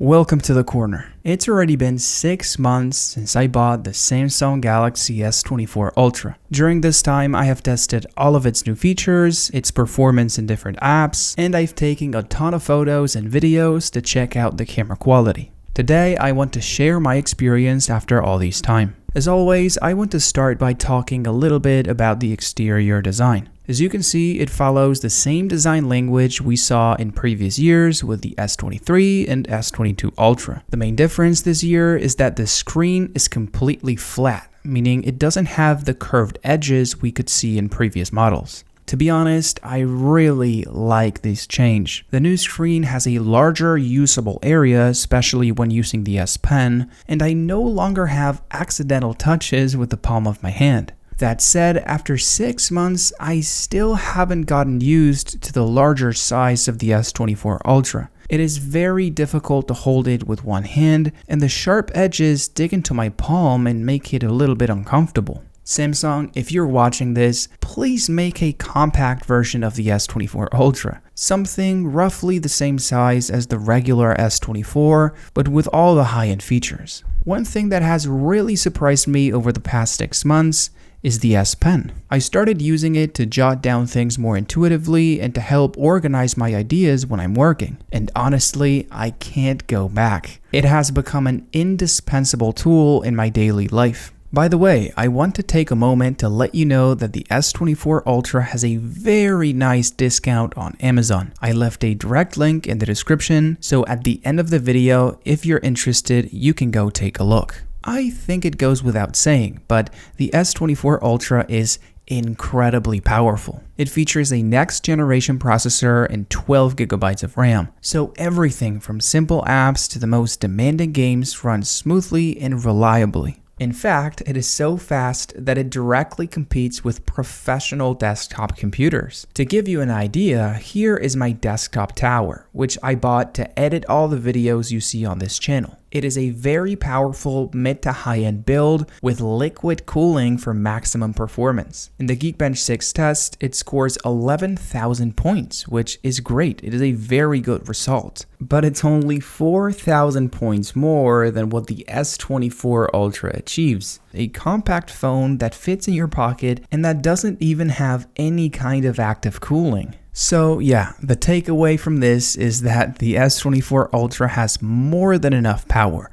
Welcome to the corner. It's already been 6 months since I bought the Samsung Galaxy S24 Ultra. During this time, I have tested all of its new features, its performance in different apps, and I've taken a ton of photos and videos to check out the camera quality. Today, I want to share my experience after all this time. As always, I want to start by talking a little bit about the exterior design. As you can see, it follows the same design language we saw in previous years with the S23 and S22 Ultra. The main difference this year is that the screen is completely flat, meaning it doesn't have the curved edges we could see in previous models. To be honest, I really like this change. The new screen has a larger usable area, especially when using the S Pen, and I no longer have accidental touches with the palm of my hand. That said, after 6 months, I still haven't gotten used to the larger size of the S24 Ultra. It is very difficult to hold it with one hand, and the sharp edges dig into my palm and make it a little bit uncomfortable. Samsung, if you're watching this, please make a compact version of the S24 Ultra. Something roughly the same size as the regular S24, but with all the high-end features. One thing that has really surprised me over the past 6 months is the S Pen. I started using it to jot down things more intuitively and to help organize my ideas when I'm working. And honestly, I can't go back. It has become an indispensable tool in my daily life. By the way, I want to take a moment to let you know that the S24 Ultra has a very nice discount on Amazon. I left a direct link in the description, so at the end of the video, if you're interested, you can go take a look. I think it goes without saying, but the S24 Ultra is incredibly powerful. It features a next generation processor and 12 GB of RAM, so everything from simple apps to the most demanding games runs smoothly and reliably. In fact, it is so fast that it directly competes with professional desktop computers. To give you an idea, here is my desktop tower, which I bought to edit all the videos you see on this channel. It is a very powerful mid to high-end build with liquid cooling for maximum performance. In the Geekbench 6 test, it scores 11,000 points, which is great. It is a very good result. But it's only 4,000 points more than what the S24 Ultra achieves. A compact phone that fits in your pocket and that doesn't even have any kind of active cooling. So yeah, the takeaway from this is that the S24 Ultra has more than enough power,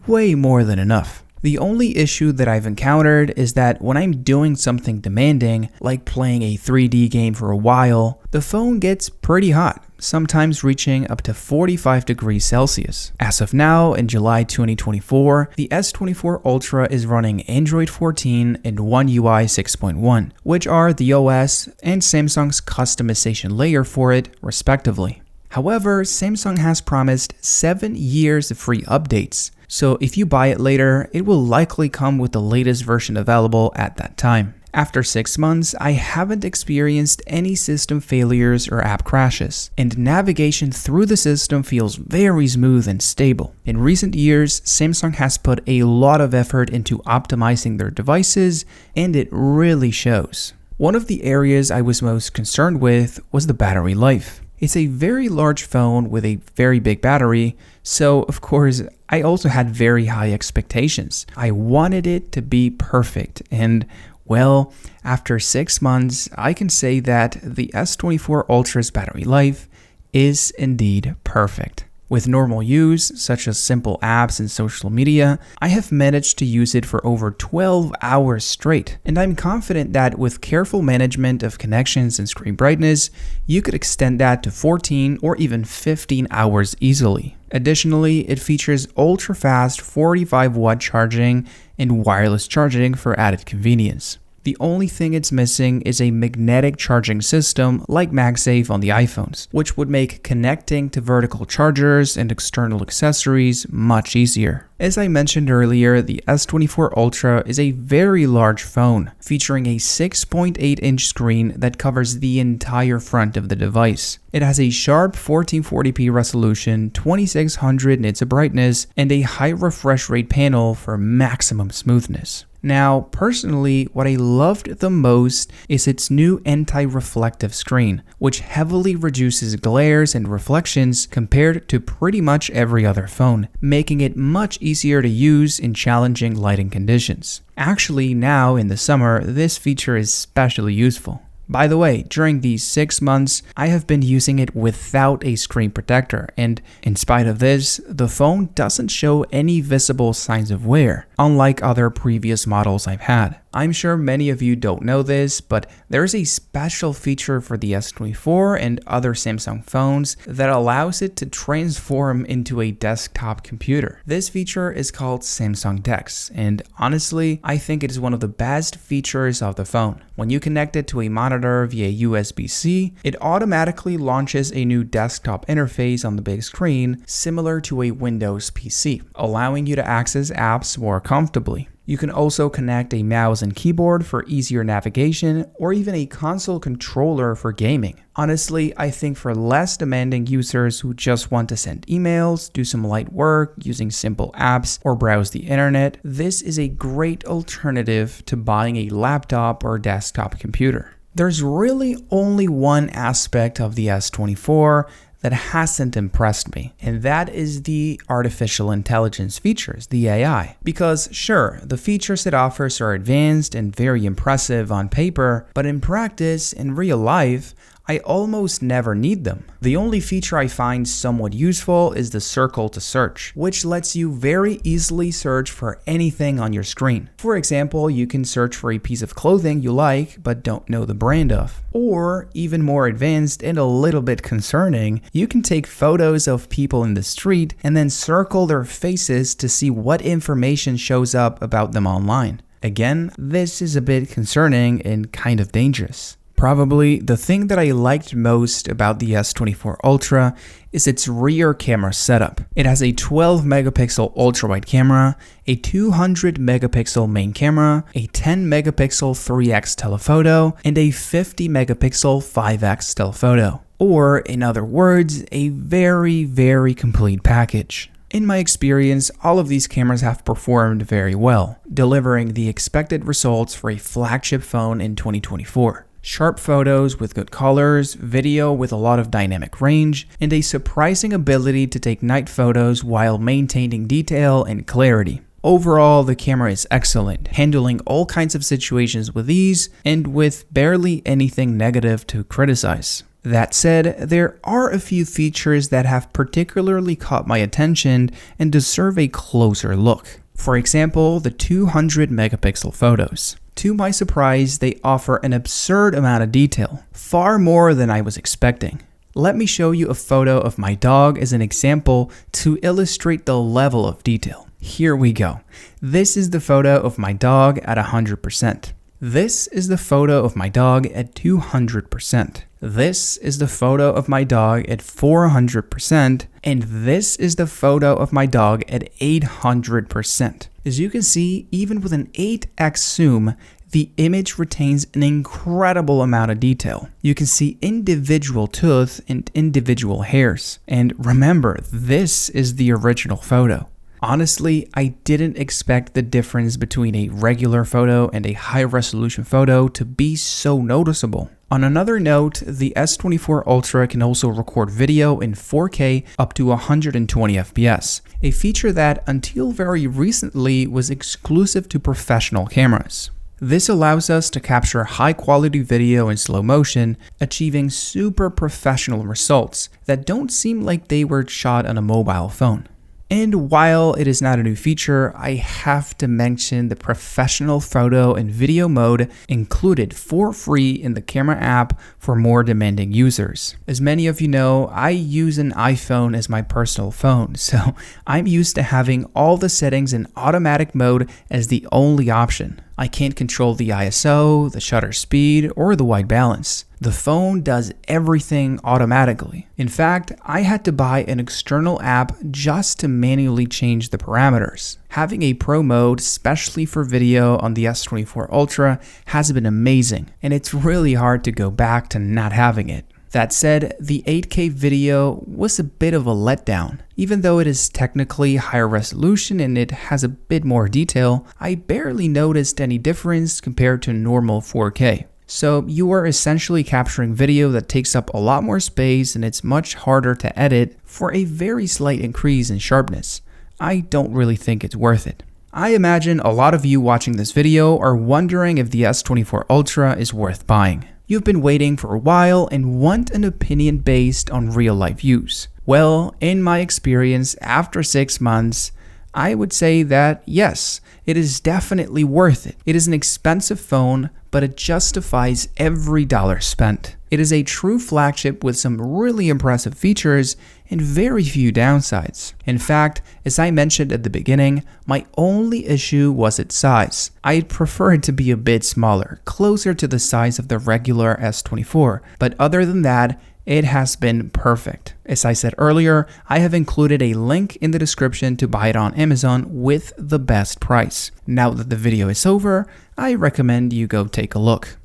way more than enough. The only issue that I've encountered is that when I'm doing something demanding, like playing a 3D game for a while, the phone gets pretty hot, sometimes reaching up to 45 degrees Celsius. As of now, in July 2024, the S24 Ultra is running Android 14 and One UI 6.1, which are the OS and Samsung's customization layer for it, respectively. However, Samsung has promised 7 years of free updates, so if you buy it later, it will likely come with the latest version available at that time. After 6 months, I haven't experienced any system failures or app crashes, and navigation through the system feels very smooth and stable. In recent years, Samsung has put a lot of effort into optimizing their devices, and it really shows. One of the areas I was most concerned with was the battery life. It's a very large phone with a very big battery, so of course, I also had very high expectations. I wanted it to be perfect, and well, after 6 months, I can say that the S24 Ultra's battery life is indeed perfect. With normal use, such as simple apps and social media, I have managed to use it for over 12 hours straight, and I'm confident that with careful management of connections and screen brightness, you could extend that to 14 or even 15 hours easily. Additionally, it features ultra-fast 45-watt charging and wireless charging for added convenience. The only thing it's missing is a magnetic charging system like MagSafe on the iPhones, which would make connecting to vertical chargers and external accessories much easier. As I mentioned earlier, the S24 Ultra is a very large phone, featuring a 6.8-inch screen that covers the entire front of the device. It has a sharp 1440p resolution, 2600 nits of brightness, and a high refresh rate panel for maximum smoothness. Now, personally, what I loved the most is its new anti-reflective screen, which heavily reduces glares and reflections compared to pretty much every other phone, making it much easier to use in challenging lighting conditions. Actually, now in the summer, this feature is especially useful. By the way, during these 6 months, I have been using it without a screen protector, and in spite of this, the phone doesn't show any visible signs of wear, unlike other previous models I've had. I'm sure many of you don't know this, but there's a special feature for the S24 and other Samsung phones that allows it to transform into a desktop computer. This feature is called Samsung DeX, and honestly, I think it is one of the best features of the phone. When you connect it to a monitor via USB-C, it automatically launches a new desktop interface on the big screen, similar to a Windows PC, allowing you to access apps more comfortably. You can also connect a mouse and keyboard for easier navigation, or even a console controller for gaming. Honestly, I think for less demanding users who just want to send emails, do some light work using simple apps, or browse the internet, this is a great alternative to buying a laptop or desktop computer. There's really only one aspect of the S24 that hasn't impressed me, and that is the artificial intelligence features, the AI. Because sure, the features it offers are advanced and very impressive on paper, but in practice, in real life, I almost never need them. The only feature I find somewhat useful is the circle to search, which lets you very easily search for anything on your screen. For example, you can search for a piece of clothing you like but don't know the brand of. Or, even more advanced and a little bit concerning, you can take photos of people in the street and then circle their faces to see what information shows up about them online. Again, this is a bit concerning and kind of dangerous. Probably the thing that I liked most about the S24 Ultra is its rear camera setup. It has a 12 megapixel ultra-wide camera, a 200 megapixel main camera, a 10 megapixel 3x telephoto, and a 50 megapixel 5x telephoto. Or, in other words, a very complete package. In my experience, all of these cameras have performed very well, delivering the expected results for a flagship phone in 2024. Sharp photos with good colors, video with a lot of dynamic range, and a surprising ability to take night photos while maintaining detail and clarity. Overall, the camera is excellent, handling all kinds of situations with ease and with barely anything negative to criticize. That said, there are a few features that have particularly caught my attention and deserve a closer look. For example, the 200 megapixel photos. To my surprise, they offer an absurd amount of detail, far more than I was expecting. Let me show you a photo of my dog as an example to illustrate the level of detail. Here we go. This is the photo of my dog at 100%. This is the photo of my dog at 200%. This is the photo of my dog at 400%, and this is the photo of my dog at 800%. As you can see, even with an 8x zoom, the image retains an incredible amount of detail. You can see individual tooth and individual hairs. And remember, this is the original photo. Honestly, I didn't expect the difference between a regular photo and a high-resolution photo to be so noticeable. On another note, the S24 Ultra can also record video in 4K up to 120 FPS, a feature that until very recently was exclusive to professional cameras. This allows us to capture high-quality video in slow motion, achieving super professional results that don't seem like they were shot on a mobile phone. And while it is not a new feature, I have to mention the professional photo and video mode included for free in the camera app for more demanding users. As many of you know, I use an iPhone as my personal phone, so I'm used to having all the settings in automatic mode as the only option. I can't control the ISO, the shutter speed, or the white balance. The phone does everything automatically. In fact, I had to buy an external app just to manually change the parameters. Having a pro mode, especially for video on the S24 Ultra, has been amazing, and it's really hard to go back to not having it. That said, the 8K video was a bit of a letdown. Even though it is technically higher resolution and it has a bit more detail, I barely noticed any difference compared to normal 4K. So you are essentially capturing video that takes up a lot more space and it's much harder to edit for a very slight increase in sharpness. I don't really think it's worth it. I imagine a lot of you watching this video are wondering if the S24 Ultra is worth buying. You've been waiting for a while and want an opinion based on real life use. Well, in my experience, after 6 months, I would say that yes, it is definitely worth it. It is an expensive phone, but it justifies every dollar spent. It is a true flagship with some really impressive features and very few downsides. In fact, as I mentioned at the beginning, my only issue was its size. I'd prefer it to be a bit smaller, closer to the size of the regular S24, but other than that, it has been perfect. As I said earlier, I have included a link in the description to buy it on Amazon with the best price. Now that the video is over, I recommend you go take a look.